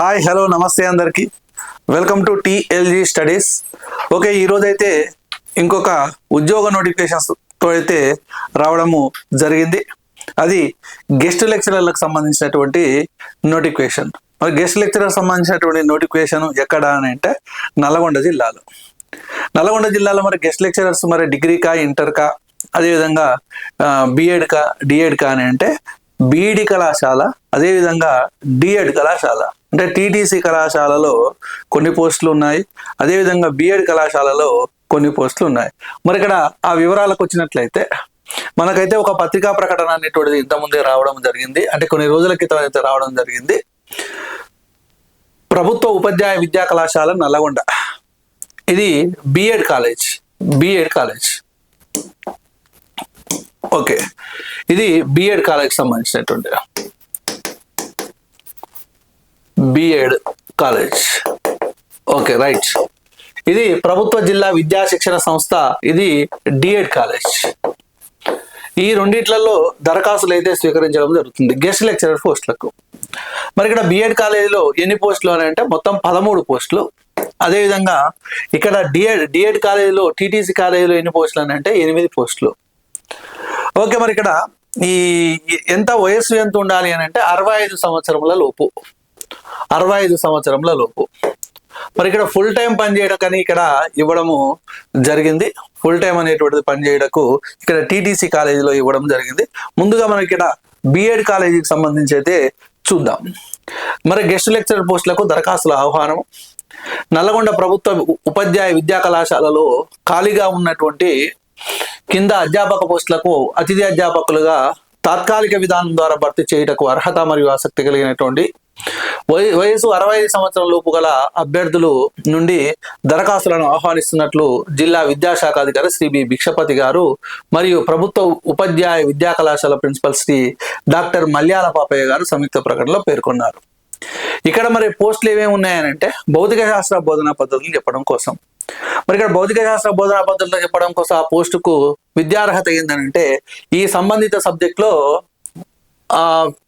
Hi hello నమస్తే అందరికీ welcome to TLG studies. Okay, ఈరోజైతే ఇంకొక ఉద్యోగ నోటిఫికేషన్స్తో అయితే రావడము జరిగింది. అది గెస్ట్ లెక్చరర్లకు సంబంధించినటువంటి నోటిఫికేషన్. మరి గెస్ట్ లెక్చరర్ సంబంధించినటువంటి నోటిఫికేషన్ ఎక్కడ అని అంటే నల్గొండ జిల్లాలో మరి గెస్ట్ లెక్చరర్స్ మరి డిగ్రీకా ఇంటర్కా అదేవిధంగా బిఎడ్కా డిఎడ్కా అని అంటే బీఈడి కళాశాల అదేవిధంగా డిఎడ్ కళాశాల అంటే టీటీసీ కళాశాలలో కొన్ని పోస్టులు ఉన్నాయి, అదేవిధంగా బిఎడ్ కళాశాలలో కొన్ని పోస్టులు ఉన్నాయి. మరి ఇక్కడ ఆ వివరాలకు వచ్చినట్లయితే మనకైతే ఒక పత్రికా ప్రకటన అనేటువంటిది ఇంతకుముందే రావడం జరిగింది, అంటే కొన్ని రోజుల క్రితం అయితే రావడం జరిగింది. ప్రభుత్వ ఉపాధ్యాయ విద్యా కళాశాల నల్లగొండ, ఇది బిఎడ్ కాలేజ్. ఓకే, ఇది బిఎడ్ కాలేజ్ సంబంధించినటువంటి బిఎడ్ కాలేజ్. ఓకే రైట్, ఇది ప్రభుత్వ జిల్లా విద్యా శిక్షణ సంస్థ, ఇది డిఎడ్ కాలేజ్. ఈ రెండిట్లలో దరఖాస్తులు అయితే స్వీకరించడం జరుగుతుంది గెస్ట్ లెక్చరర్ పోస్టులకు. మరి ఇక్కడ బిఎడ్ కాలేజీలో ఎన్ని పోస్టులు అని అంటే మొత్తం 13 పోస్టులు. అదేవిధంగా ఇక్కడ డిఎడ్ కాలేజీలో టీటీసీ కాలేజీలో ఎన్ని పోస్టులు అని అంటే 8 పోస్టులు. ఓకే, మరి ఇక్కడ ఈ వయస్సు ఎంత ఉండాలి అని అంటే 65 సంవత్సరముల లోపు. మరి ఇక్కడ ఫుల్ టైం పనిచేయడం కానీ ఇక్కడ ఇవ్వడము జరిగింది. ఫుల్ టైం అనేటువంటిది పనిచేయడకు ఇక్కడ టీటీసీ కాలేజీలో ఇవ్వడం జరిగింది. ముందుగా మనం ఇక్కడ బిఎడ్ కాలేజీకి సంబంధించి అయితే చూద్దాం. మరి గెస్ట్ లెక్చరర్ పోస్టులకు దరఖాస్తుల ఆహ్వానం. నల్లగొండ ప్రభుత్వ ఉపాధ్యాయ విద్యా కళాశాలలో ఖాళీగా ఉన్నటువంటి కింద అధ్యాపక పోస్టులకు అతిథి అధ్యాపకులుగా తాత్కాలిక విధానం ద్వారా భర్తీ చేయుటకు అర్హత మరియు ఆసక్తి కలిగినటువంటి వయసు 65 సంవత్సరం లోపు గల అభ్యర్థులు నుండి దరఖాస్తులను ఆహ్వానిస్తున్నట్లు జిల్లా విద్యాశాఖ అధికారి శ్రీ బి భిక్షపతి గారు మరియు ప్రభుత్వ ఉపాధ్యాయ విద్యా కళాశాల ప్రిన్సిపల్ శ్రీ డాక్టర్ మల్యాల పాపయ్య గారు సంయుక్త ప్రకటనలో పేర్కొన్నారు. ఇక్కడ మరి పోస్టులు ఏమేమి ఉన్నాయనంటే భౌతిక శాస్త్ర బోధనా పద్ధతులు చెప్పడం కోసం. మరి ఇక్కడ భౌతిక శాస్త్ర బోధనా పద్ధతులు చెప్పడం కోసం ఆ పోస్టుకు విద్యార్హత ఏంటంటే ఈ సంబంధిత సబ్జెక్ట్లో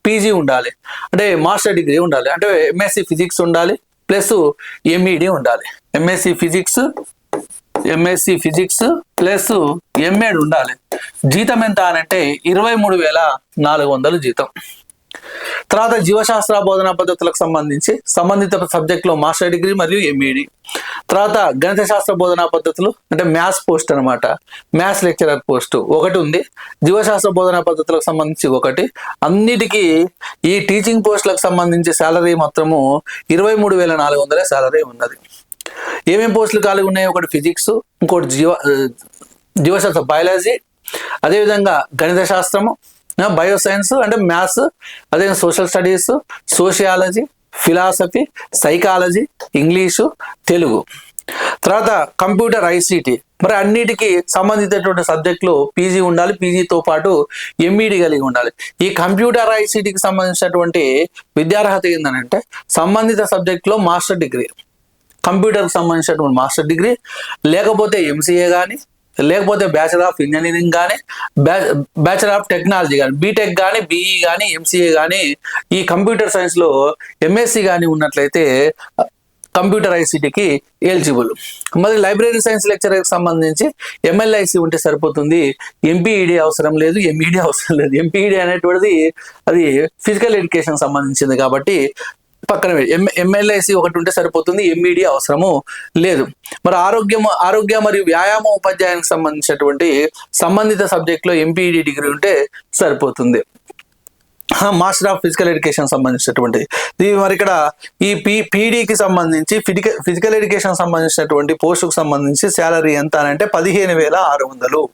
పీజీ ఉండాలి, అంటే మాస్టర్ డిగ్రీ ఉండాలి, అంటే ఎంఎస్సి ఫిజిక్స్ ఉండాలి ప్లస్ ఎంఈడి ఉండాలి. ఎంఎస్సి ఫిజిక్స్ ప్లస్ ఎంఏడ్ ఉండాలి. జీతం ఎంత అని అంటే 23,400 జీతం. తర్వాత జీవశాస్త్ర బోధనా పద్ధతులకు సంబంధించి సంబంధిత సబ్జెక్టులో మాస్టర్ డిగ్రీ మరియు ఎంఈడి. తర్వాత గణిత శాస్త్ర బోధనా పద్ధతులు అంటే మ్యాథ్స్ పోస్ట్ అనమాట, మ్యాథ్స్ లెక్చరర్ పోస్ట్ ఒకటి ఉంది. జీవశాస్త్ర బోధనా పద్ధతులకు సంబంధించి ఒకటి. అన్నిటికీ ఈ టీచింగ్ పోస్టులకు సంబంధించి శాలరీ మాత్రము 23,400 శాలరీ ఉన్నది. ఏమేమి పోస్టులు ఖాళీ ఉన్నాయి? ఒకటి ఫిజిక్స్, ఇంకోటి జీవశాస్త్ర బయాలజీ, అదేవిధంగా గణిత శాస్త్రము, బయోసైన్స్ అంటే మ్యాథ్స్, అదే social studies, sociology, philosophy, psychology, English, Telugu. తర్వాత కంప్యూటర్ ఐసిటి. మరి అన్నిటికీ సంబంధించినటువంటి సబ్జెక్టులు పీజీ ఉండాలి, పీజీతో పాటు ఎంఈడి కలిగి ఉండాలి. ఈ కంప్యూటర్ ఐసిటికి సంబంధించినటువంటి విద్యార్హత ఏంటంటే సంబంధిత సబ్జెక్టులో మాస్టర్ డిగ్రీ, కంప్యూటర్కి సంబంధించినటువంటి మాస్టర్ డిగ్రీ, లేకపోతే ఎంసీఏ కానీ, లేకపోతే బ్యాచిలర్ ఆఫ్ ఇంజనీరింగ్ కానీ, బ్యాచిలర్ ఆఫ్ టెక్నాలజీ కానీ, బీటెక్ కానీ, బీఈ కానీ, ఎంసీఏ కానీ, ఈ కంప్యూటర్ సైన్స్లో ఎంఎస్సి కానీ ఉన్నట్లయితే కంప్యూటర్ ఐసిటికి ఎలిజిబుల్. మరి లైబ్రరీ సైన్స్ లెక్చరర్కి సంబంధించి ఎంఎల్ఐసి ఉంటే సరిపోతుంది, ఎంపీఈడి అవసరం లేదు, ఎంఈడి అవసరం లేదు. ఎంపీఈడి అనేటువంటిది అది ఫిజికల్ ఎడ్యుకేషన్ సంబంధించింది కాబట్టి పక్కన ఎంఎల్ఐసి ఒకటి ఉంటే సరిపోతుంది, ఎంఈడి అవసరము లేదు. మరి ఆరోగ్య మరియు వ్యాయామ ఉపాధ్యాయానికి సంబంధించినటువంటి సంబంధిత సబ్జెక్టులో ఎంపీఈడి డిగ్రీ ఉంటే సరిపోతుంది. మాస్టర్ ఆఫ్ ఫిజికల్ ఎడ్యుకేషన్ సంబంధించినటువంటి ఇది. మరి ఇక్కడ ఈ పీడీకి సంబంధించి ఫిజికల్ ఎడ్యుకేషన్ సంబంధించినటువంటి పోస్టుకు సంబంధించి శాలరీ ఎంత అని అంటే 15,600.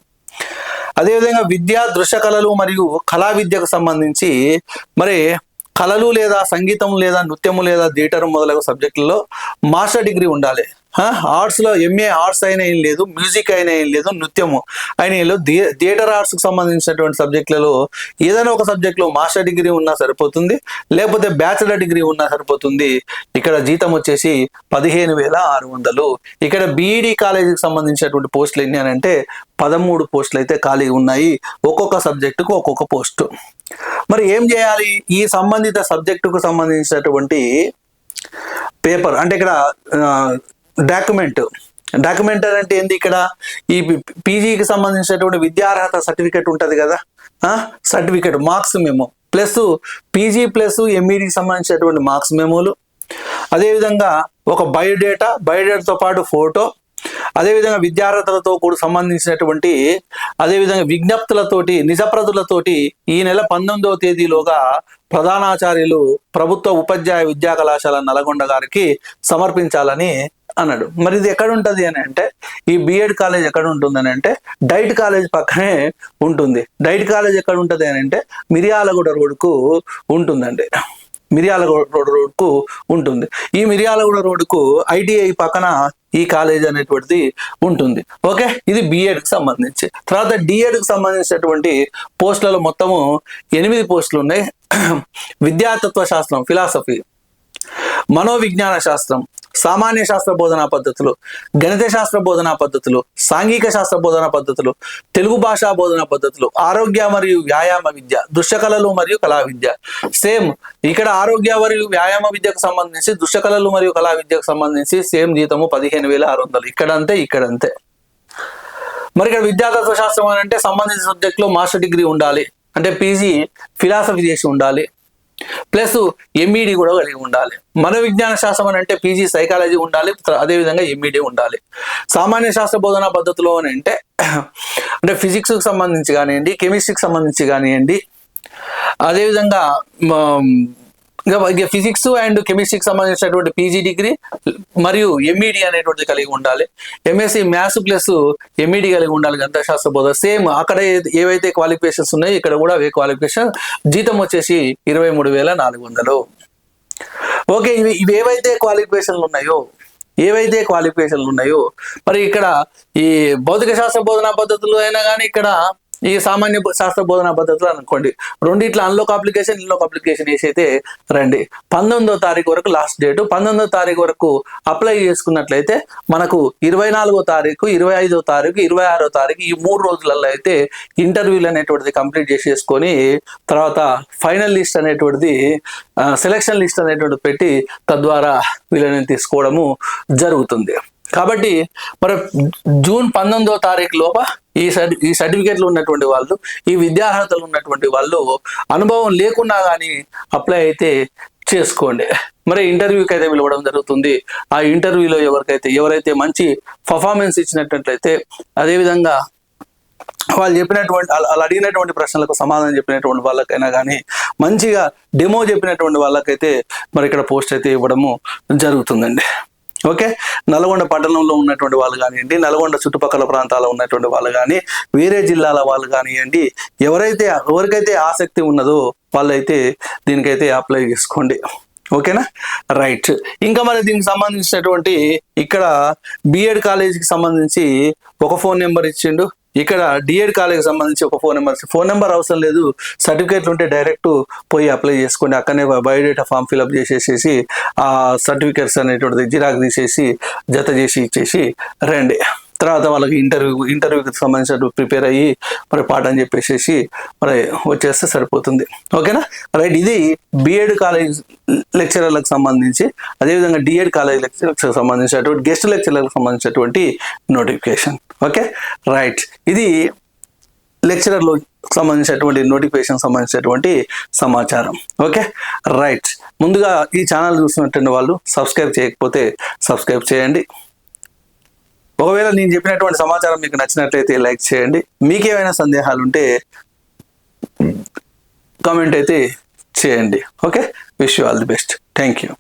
అదేవిధంగా విద్యా దృశ్య కళలు మరియు కళా విద్యకు సంబంధించి మరి కళలు లేదా సంగీతం లేదా నృత్యము లేదా థియేటర్ మొదలగు సబ్జెక్టులలో మాస్టర్ డిగ్రీ ఉండాలి. ఆర్ట్స్లో ఎంఏ ఆర్ట్స్ అయినా ఏం లేదు, మ్యూజిక్ అయినా ఏం లేదు, నృత్యము అయినా ఏం లేదు. థియేటర్ ఆర్ట్స్కి సంబంధించినటువంటి సబ్జెక్టులలో ఏదైనా ఒక సబ్జెక్టులో మాస్టర్ డిగ్రీ ఉన్నా సరిపోతుంది, లేకపోతే బ్యాచిలర్ డిగ్రీ ఉన్నా సరిపోతుంది. ఇక్కడ జీతం వచ్చేసి 15,600. ఇక్కడ బీఈడి కాలేజీకి సంబంధించినటువంటి పోస్టులు ఎన్ని అని అంటే 13 పోస్టులు అయితే ఖాళీ ఉన్నాయి, ఒక్కొక్క సబ్జెక్టుకు ఒక్కొక్క పోస్టు. మరి ఏం చేయాలి? ఈ సంబంధిత సబ్జెక్టుకు సంబంధించినటువంటి పేపర్ అంటే ఇక్కడ డాక్యుమెంట్ అంటే ఏంది, ఇక్కడ ఈ పీజీకి సంబంధించినటువంటి విద్యార్హత సర్టిఫికేట్ ఉంటుంది కదా, certificate marks memo plus PG plus ఎంఈడికి సంబంధించినటువంటి మార్క్స్ మెమోలు, అదేవిధంగా ఒక బయోడేటాతో పాటు ఫోటో, అదేవిధంగా విద్యార్హతలతో కూడా సంబంధించినటువంటి అదేవిధంగా విజ్ఞప్తులతోటి నిజప్రతులతోటి ఈ నెల 19వ తేదీలోగా ప్రధానాచార్యులు ప్రభుత్వ ఉపాధ్యాయ విద్యా కళాశాల నల్గొండ గారికి సమర్పించాలని అన్నాడు. మరి ఇది ఎక్కడ ఉంటుంది అని అంటే, ఈ బిఎడ్ కాలేజ్ ఎక్కడ ఉంటుందని అంటే డైట్ కాలేజ్ పక్కనే ఉంటుంది. డైట్ కాలేజ్ ఎక్కడ ఉంటుంది అని అంటే మిర్యాలగూడ రోడ్కు ఉంటుందండి. మిర్యాలగూడ రోడ్కు ఉంటుంది. ఈ మిర్యాలగూడ రోడ్కు ఐటీఐ పక్కన ఈ కాలేజ్ అనేటువంటిది ఉంటుంది. ఓకే, ఇది బిఎడ్కి సంబంధించి. తర్వాత డిఎడ్కి సంబంధించినటువంటి పోస్టులలో మొత్తము 8 పోస్టులు ఉన్నాయి. విద్యాతత్వ శాస్త్రం, ఫిలాసఫీ, మనోవిజ్ఞాన శాస్త్రం, సామాన్య శాస్త్ర బోధనా పద్ధతులు, గణిత శాస్త్ర బోధనా పద్ధతులు, సాంఘిక శాస్త్ర బోధనా పద్ధతులు, తెలుగు భాషా బోధనా పద్ధతులు, ఆరోగ్య మరియు వ్యాయామ విద్య, దృశ్యకళలు మరియు కళా విద్య. సేమ్ ఇక్కడ ఆరోగ్య మరియు వ్యాయామ విద్యకు సంబంధించి, దృశ్యకళలు మరియు కళా విద్యకు సంబంధించి సేమ్ జీతము 15,600. ఇక్కడంతే. మరి ఇక్కడ విద్యాతత్వ శాస్త్రం అని అంటే సంబంధిత సబ్జెక్ట్ లో మాస్టర్ డిగ్రీ ఉండాలి, అంటే పీజీ ఫిలాసఫీ చేసి ఉండాలి, ప్లస్ ఎంఈడి కూడా కలిగి ఉండాలి. మనోవిజ్ఞాన శాస్త్రం అని అంటే పీజీ సైకాలజీ ఉండాలి, అదేవిధంగా ఎంఈడి ఉండాలి. సామాన్య శాస్త్ర బోధనా పద్ధతిలో అని అంటే ఫిజిక్స్కి సంబంధించి కానివ్వండి, కెమిస్ట్రీకి సంబంధించి కానివ్వండి, అదేవిధంగా ఫిజిక్స్ అండ్ కెమిస్ట్రీకి సంబంధించినటువంటి పీజీ డిగ్రీ మరియు ఎంఈడి అనేటువంటిది కలిగి ఉండాలి. ఎంఎస్సి మ్యాథ్స్ ప్లస్ ఎంఈడి కలిగి ఉండాలి, గణిత శాస్త్ర బోధన. సేమ్ అక్కడ ఏవైతే క్వాలిఫికేషన్స్ ఉన్నాయో ఇక్కడ కూడా అవే క్వాలిఫికేషన్. జీతం వచ్చేసి 23,400. ఓకే, ఇవి ఏవైతే క్వాలిఫికేషన్లు ఉన్నాయో మరి ఇక్కడ ఈ భౌతిక శాస్త్ర బోధనా పద్ధతులు అయినా కానీ ఇక్కడ ఈ సామాన్య శాస్త్ర బోధనా పద్ధతులు అనుకోండి, రెండిట్లో అన్లాక్ అప్లికేషన్ ఇన్లాక్ అప్లికేషన్ వేసైతే రండి. 19వ తారీఖు వరకు లాస్ట్ డేటు. 19వ తారీఖు వరకు అప్లై చేసుకున్నట్లయితే మనకు 24వ తారీఖు, 25వ తారీఖు, 26వ తారీఖు ఈ 3 రోజులలో అయితే ఇంటర్వ్యూలు అనేటువంటిది కంప్లీట్ చేసేసుకొని తర్వాత ఫైనల్ లిస్ట్ అనేటువంటిది సెలక్షన్ లిస్ట్ అనేటువంటిది పెట్టి తద్వారా వీళ్ళని తీసుకోవడము జరుగుతుంది. కాబట్టి మరి జూన్ 19వ తారీఖు లోప ఈ సర్టిఫికేట్లు ఉన్నటువంటి వాళ్ళు, ఈ విద్యార్హతలు ఉన్నటువంటి వాళ్ళు అనుభవం లేకున్నా కానీ అప్లై అయితే చేసుకోండి. మరి ఇంటర్వ్యూకి అయితే పిలవడం జరుగుతుంది. ఆ ఇంటర్వ్యూలో ఎవరైతే మంచి పర్ఫార్మెన్స్ ఇచ్చినట్లయితే, అదేవిధంగా వాళ్ళు అడిగినటువంటి ప్రశ్నలకు సమాధానం చెప్పినటువంటి వాళ్ళకైనా కానీ మంచిగా డెమో చెప్పినటువంటి వాళ్ళకైతే మరి ఇక్కడ పోస్ట్ అయితే ఇవ్వడము జరుగుతుందండి. ఓకే, నల్గొండ పట్టణంలో ఉన్నటువంటి వాళ్ళు కానివ్వండి, నల్గొండ చుట్టుపక్కల ప్రాంతాల్లో ఉన్నటువంటి వాళ్ళు కానీ, వేరే జిల్లాల వాళ్ళు కానివ్వండి, ఎవరికైతే ఆసక్తి ఉన్నదో వాళ్ళైతే దీనికైతే అప్లై చేసుకోండి. ఓకేనా, రైట్. ఇంకా మరి దీనికి సంబంధించినటువంటి ఇక్కడ బిఎడ్ కాలేజీకి సంబంధించి ఒక ఫోన్ నెంబర్ ఇచ్చిండు, ఇక్కడ డిఎడ్ కాలేజీకి సంబంధించి ఒక ఫోన్ నెంబర్ అవసరం లేదు. సర్టిఫికేట్లు ఉంటే డైరెక్ట్ పోయి అప్లై చేసుకోండి. అక్కడనే బయోడేటా ఫామ్ ఫిల్అప్ చేసేసి ఆ సర్టిఫికేట్స్ అనేటువంటిది జిరాక్స్ తీసేసి జత చేసి ఇచ్చేసి రండి. తర్వాత వాళ్ళకి ఇంటర్వ్యూకి సంబంధించిన ప్రిపేర్ అయ్యి మరి పాఠం చెప్పేసేసి మరి వచ్చేస్తే సరిపోతుంది. ఓకేనా, రైట్. ఇది బిఎడ్ కాలేజ్ లెక్చరర్లకు సంబంధించి, అదేవిధంగా డిఎడ్ కాలేజ్ లెక్చరర్లకు సంబంధించినటువంటి గెస్ట్ లెక్చరర్లకు సంబంధించినటువంటి నోటిఫికేషన్. Okay, right. ఇది లెక్చరర్లో సంబంధించినటువంటి నోటిఫికేషన్ సంబంధించినటువంటి సమాచారం. Okay, right. ముందుగా ఈ ఛానల్ చూసినటువంటి వాళ్ళు సబ్స్క్రైబ్ చేయకపోతే సబ్స్క్రైబ్ చేయండి. ఒకవేళ నేను చెప్పినటువంటి సమాచారం మీకు నచ్చినట్లయితే లైక్ చేయండి. మీకేమైనా సందేహాలు ఉంటే కామెంట్ అయితే చేయండి. Okay, wish you all the best. Thank you.